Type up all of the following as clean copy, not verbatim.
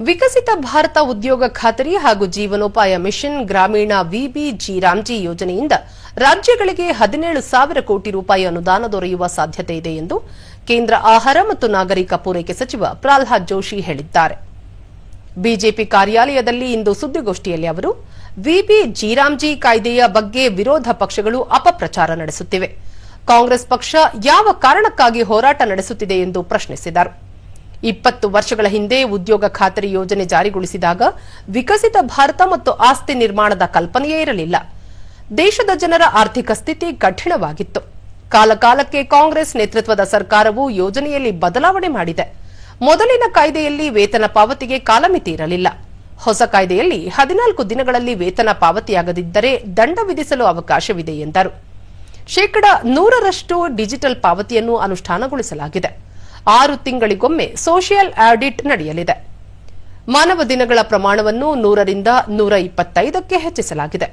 ವಿಕಸಿತ ಭಾರತ ಉದ್ಯೋಗ ಖಾತರಿ ಹಾಗೂ ಜೀವನೋಪಾಯ ಮಿಷನ್ ಗ್ರಾಮೀಣ ವಿಬಿಜಿ ರಾಮ್ಜಿ ಯೋಜನೆಯಿಂದ ರಾಜ್ಯಗಳಿಗೆ 17,000 ಕೋಟಿ ರೂಪಾಯಿ ಅನುದಾನ ದೊರೆಯುವ ಸಾಧ್ಯತೆ ಇದೆ ಎಂದು ಕೇಂದ್ರ ಆಹಾರ ಮತ್ತು ನಾಗರಿಕ ಪೂರೈಕೆ ಸಚಿವ ಪ್ರಹ್ಲಾದ್ ಜೋಶಿ ಹೇಳಿದ್ದಾರೆ. ಬಿಜೆಪಿ ಕಾರ್ಯಾಲಯದಲ್ಲಿ ಇಂದು ಸುದ್ದಿಗೋಷ್ಠಿಯಲ್ಲಿ ಅವರು ವಿಬಿಜಿ ರಾಮ್ಜಿ ಕಾಯ್ದೆಯ ಬಗ್ಗೆ ವಿರೋಧ ಪಕ್ಷಗಳು ಅಪಪ್ರಚಾರ ನಡೆಸುತ್ತಿವೆ. ಕಾಂಗ್ರೆಸ್ ಪಕ್ಷ ಯಾವ ಕಾರಣಕ್ಕಾಗಿ ಹೋರಾಟ ನಡೆಸುತ್ತಿದೆ ಎಂದು ಪ್ರಶ್ನಿಸಿದರು. 20 ವರ್ಷಗಳ ಹಿಂದೆ ಉದ್ಯೋಗ ಖಾತರಿ ಯೋಜನೆ ಜಾರಿಗೊಳಿಸಿದಾಗ ವಿಕಸಿತ ಭಾರತ ಮತ್ತು ಆಸ್ತಿ ನಿರ್ಮಾಣದ ಕಲ್ಪನೆಯೇ ಇರಲಿಲ್ಲ. ದೇಶದ ಜನರ ಆರ್ಥಿಕ ಸ್ಥಿತಿ ಕಠಿಣವಾಗಿತ್ತು. ಕಾಲಕಾಲಕ್ಕೆ ಕಾಂಗ್ರೆಸ್ ನೇತೃತ್ವದ ಸರ್ಕಾರವು ಯೋಜನೆಯಲ್ಲಿ ಬದಲಾವಣೆ ಮಾಡಿದೆ. ಮೊದಲಿನ ಕಾಯ್ದೆಯಲ್ಲಿ ವೇತನ ಪಾವತಿಗೆ ಕಾಲಮಿತಿ ಇರಲಿಲ್ಲ. ಹೊಸ ಕಾಯ್ದೆಯಲ್ಲಿ 14 ದಿನಗಳಲ್ಲಿ ವೇತನ ಪಾವತಿಯಾಗದಿದ್ದರೆ ದಂಡ ವಿಧಿಸಲು ಅವಕಾಶವಿದೆ ಎಂದರು. 100% ಡಿಜಿಟಲ್ ಪಾವತಿಯನ್ನು ಅನುಷ್ಠಾನಗೊಳಿಸಲಾಗಿದೆ. 6 ತಿಂಗಳಿಗೊಮ್ಮೆ ಸೋಷಿಯಲ್ ಆಡಿಟ್ ನಡೆಯಲಿದೆ. ಮಾನವ ದಿನಗಳ ಪ್ರಮಾಣವನ್ನು 100ರಿಂದ 125ಕ್ಕೆ ಹೆಚ್ಚಿಸಲಾಗಿದೆ.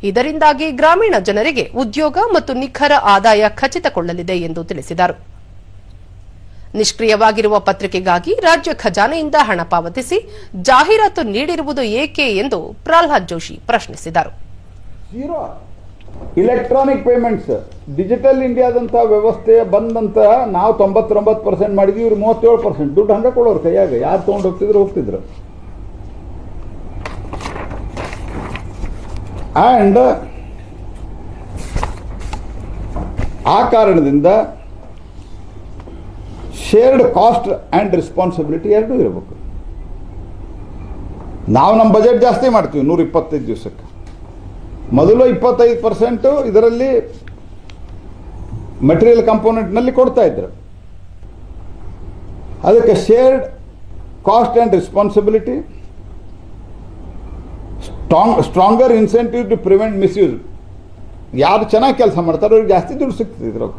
ಇದರಿಂದಾಗಿ ಗ್ರಾಮೀಣ ಜನರಿಗೆ ಉದ್ಯೋಗ ಮತ್ತು ನಿಖರ ಆದಾಯ ಖಚಿತಗೊಳ್ಳಲಿದೆ ಎಂದು ತಿಳಿಸಿದರು. ನಿಷ್ಕ್ರಿಯವಾಗಿರುವ ಪತ್ರಿಕೆಗಾಗಿ ರಾಜ್ಯ ಖಜಾನೆಯಿಂದ ಹಣ ಪಾವತಿಸಿ ಜಾಹೀರಾತು ನೀಡಿರುವುದು ಏಕೆ ಎಂದು ಪ್ರಹ್ಲಾದ್ ಜೋಶಿ ಪ್ರಶ್ನಿಸಿದರು. ಇಲೆಕ್ಟ್ರಾನಿಕ್ ಪೇಮೆಂಟ್ಸ್ ಡಿಜಿಟಲ್ ಇಂಡಿಯಾದಂಥ ವ್ಯವಸ್ಥೆ ಬಂದಂತ ನಾವು 99% ಮಾಡಿದ್ವಿ. ಇವರು 37% ದುಡ್ಡು ಹಂಗೆ ಕೊಡೋರು ಕೈಯಾಗ. ಯಾರು ತೊಗೊಂಡು ಹೋಗ್ತಿದ್ರು. ಆ್ಯಂಡ್ ಆ ಕಾರಣದಿಂದ ಶೇರ್ಡ್ ಕಾಸ್ಟ್ ಆ್ಯಂಡ್ ರೆಸ್ಪಾನ್ಸಿಬಿಲಿಟಿ ಎರಡೂ ಇರಬೇಕು. ನಾವು ನಮ್ಮ ಬಜೆಟ್ ಜಾಸ್ತಿ ಮಾಡ್ತೀವಿ 125 ದಿವಸಕ್ಕೆ. ಮೊದಲು 25% ಇದರಲ್ಲಿ ಮೆಟೀರಿಯಲ್ ಕಂಪೋನೆಂಟ್ನಲ್ಲಿ ಕೊಡ್ತಾ ಇದ್ರು. ಅದಕ್ಕೆ shared cost and responsibility, stronger incentive to prevent misuse. ಯಾರು ಚೆನ್ನಾಗಿ ಕೆಲಸ ಮಾಡ್ತಾರೋ ಅವ್ರಿಗೆ ಜಾಸ್ತಿ ದುಡ್ಡು ಸಿಗ್ತದೆ ಇದ್ರಾಗ.